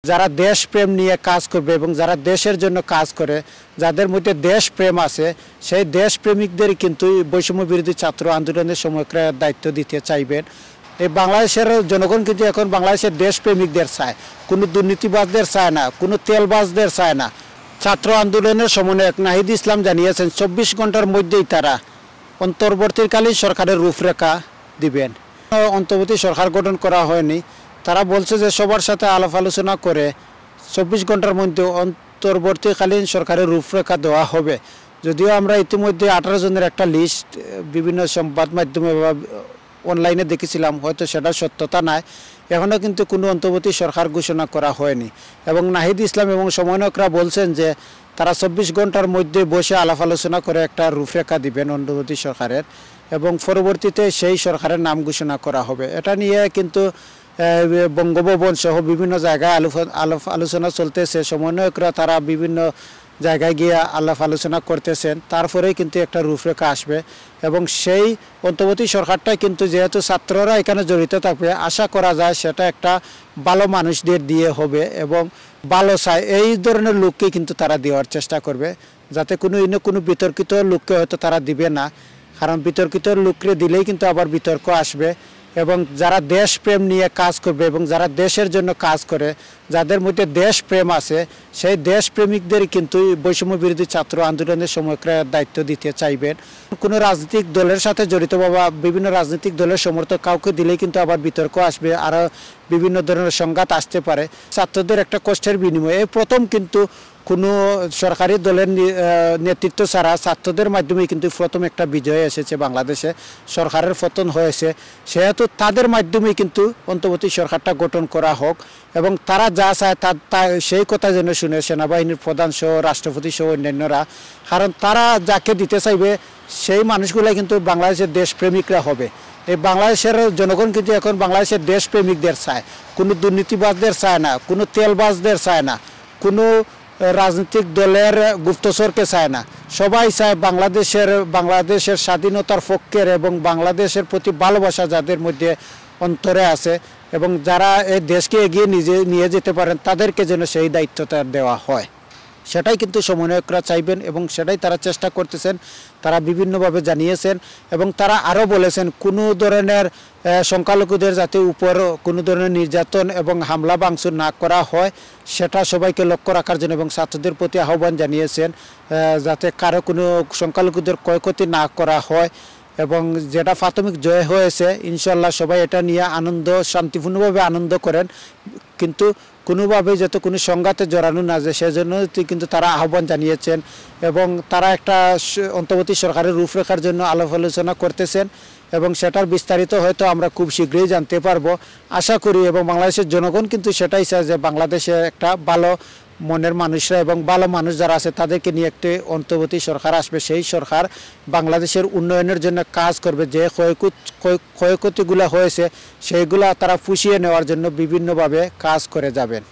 যারা দেশপ্রেম নিয়ে কাজ করবে এবং যারা দেশের জন্য কাজ করে, যাদের মধ্যে দেশপ্রেম আছে, সেই দেশপ্রেমিকদের কিন্তু বৈষম্য বিরোধী ছাত্র আন্দোলনের সময়কার দায়িত্ব দিতে চাইবেন। এই বাংলাদেশের জনগণ কিন্তু এখন বাংলাদেশের দেশপ্রেমিকদের চায়, কোনো দুর্নীতিবাজদের চায় না, কোনো তেলবাজদের চায় না। ছাত্র আন্দোলনের সমন্বয়ক নাহিদ ইসলাম জানিয়েছেন 24 ঘন্টার মধ্যেই তারা অন্তর্বর্তীকালীন সরকারের রূপরেখা দিবেন। অন্তর্বর্তী সরকার গঠন করা হয়নি, তারা বলছে যে সবার সাথে আলাপ আলোচনা করে 24 ঘন্টার মধ্যে অন্তর্বর্তীকালীন সরকারের রূপরেখা দেওয়া হবে। যদিও আমরা ইতিমধ্যে 18 জনের একটা লিস্ট বিভিন্ন সংবাদ মাধ্যমে বা অনলাইনে দেখেছিলাম, হয়তো সেটা সত্যতা নাই। এখনও কিন্তু কোনো অন্তর্বর্তী সরকার ঘোষণা করা হয়নি এবং নাহিদ ইসলাম এবং সমন্বয়করা বলছেন যে তারা 24 ঘন্টার মধ্যে বসে আলাপ আলোচনা করে একটা রূপরেখা দিবেন অন্তর্বর্তী সরকারের এবং পরবর্তীতে সেই সরকারের নাম ঘোষণা করা হবে। এটা নিয়ে কিন্তু বঙ্গভবন সহ বিভিন্ন জায়গায় আলোচনা চলতেছে। সমন্বয়করা তারা বিভিন্ন জায়গায় গিয়ে আলাপ আলোচনা করতেছেন, তারপরেই কিন্তু একটা রূপরেখা আসবে এবং সেই অন্তর্বর্তী সরকারটাই কিন্তু যেহেতু ছাত্ররা এখানে জড়িত থাকবে, আশা করা যায় সেটা একটা ভালো মানুষদের দিয়ে হবে এবং ভালো চায় এই ধরনের লোককে কিন্তু তারা দেওয়ার চেষ্টা করবে, যাতে কোনো বিতর্কিত লোককে হয়তো তারা দিবে না, কারণ বিতর্কিত লোককে দিলেই কিন্তু আবার বিতর্ক আসবে। এবং যারা দেশপ্রেম নিয়ে কাজ করবে এবং যারা দেশের জন্য কাজ করে, যাদের মধ্যে দেশপ্রেম আছে, সেই দেশপ্রেমিকদের কিন্তু বৈষম্য বিরোধী ছাত্র আন্দোলনের সময়কার দায়িত্ব দিতে চাইবেন। কোনো রাজনৈতিক দলের সাথে জড়িত বা বিভিন্ন রাজনৈতিক দলের সমর্থক কাউকে দিলেই কিন্তু আবার বিতর্ক আসবে, আরও বিভিন্ন ধরনের সংঘাত আসতে পারে। ছাত্রদের একটা কষ্টের বিনিময়ে এই প্রথম কিন্তু কোনো সরকারি দলের নেতৃত্ব ছাড়া ছাত্রদের মাধ্যমে কিন্তু প্রথম একটা বিজয় এসেছে বাংলাদেশে, সরকারের পতন হয়েছে। সেহেতু তাদের মাধ্যমেই কিন্তু অন্তর্বর্তী সরকারটা গঠন করা হোক এবং তারা যা চায় সেই কথা যেন শুনে সেনাবাহিনীর প্রধান সহ রাষ্ট্রপতি সহ অন্যান্যরা, কারণ তারা যাকে দিতে চাইবে সেই মানুষগুলো কিন্তু বাংলাদেশের দেশপ্রেমিকরা হবে। এই বাংলাদেশের জনগণ কিন্তু এখন বাংলাদেশের দেশপ্রেমিকদের চায়, কোনো দুর্নীতিবাজদের চায় না, কোনো তেলবাজদের চায় না, কোনো রাজনৈতিক দলের গুপ্তচরকে চায় না। সবাই চায় বাংলাদেশের স্বাধীনতার পক্ষের এবং বাংলাদেশের প্রতি ভালোবাসা যাদের মধ্যে অন্তরে আছে এবং যারা এই দেশকে এগিয়ে নিয়ে যেতে পারেন, তাদেরকে যেন সেই দায়িত্বটা দেওয়া হয়, সেটাই কিন্তু সমন্বয়করা চাইবেন এবং সেটাই তারা চেষ্টা করতেছেন। তারা বিভিন্নভাবে জানিয়েছেন এবং তারা আরও বলেছেন কোনো ধরনের সংখ্যালঘুদের যাতে উপর কোনো ধরনের নির্যাতন এবং হামলা ভাঙচুর না করা হয়, সেটা সবাইকে লক্ষ্য রাখার জন্য এবং ছাত্রদের প্রতি আহ্বান জানিয়েছেন যাতে কারো কোনো সংখ্যালঘুদের ক্ষয়ক্ষতি না করা হয় এবং যেটা প্রাথমিক জয় হয়েছে ইনশাল্লাহ সবাই এটা নিয়ে শান্তিপূর্ণভাবে আনন্দ করেন, কিন্তু কোনোভাবে যাতে কোনো সংঘাতে জড়ানো না যায় সেজন্য কিন্তু তারা আহ্বান জানিয়েছেন এবং তারা একটা অন্তর্বর্তী সরকারের রূপরেখার জন্য আলাপ আলোচনা করতেছেন এবং সেটার বিস্তারিত হয়তো আমরা খুব শীঘ্রই জানতে পারবো আশা করি। এবং বাংলাদেশের জনগণ কিন্তু সেটাই চায় যে বাংলাদেশে একটা ভালো মনের মানুষরা এবং ভালো মানুষ যারা আছে তাদেরকে নিয়ে একটি অন্তর্বর্তী সরকার আসবে, সেই সরকার বাংলাদেশের উন্নয়নের জন্য কাজ করবে, যে ক্ষয়ক্ষতিগুলো হয়েছে সেইগুলা তারা পুষিয়ে নেওয়ার জন্য বিভিন্নভাবে কাজ করে যাবেন।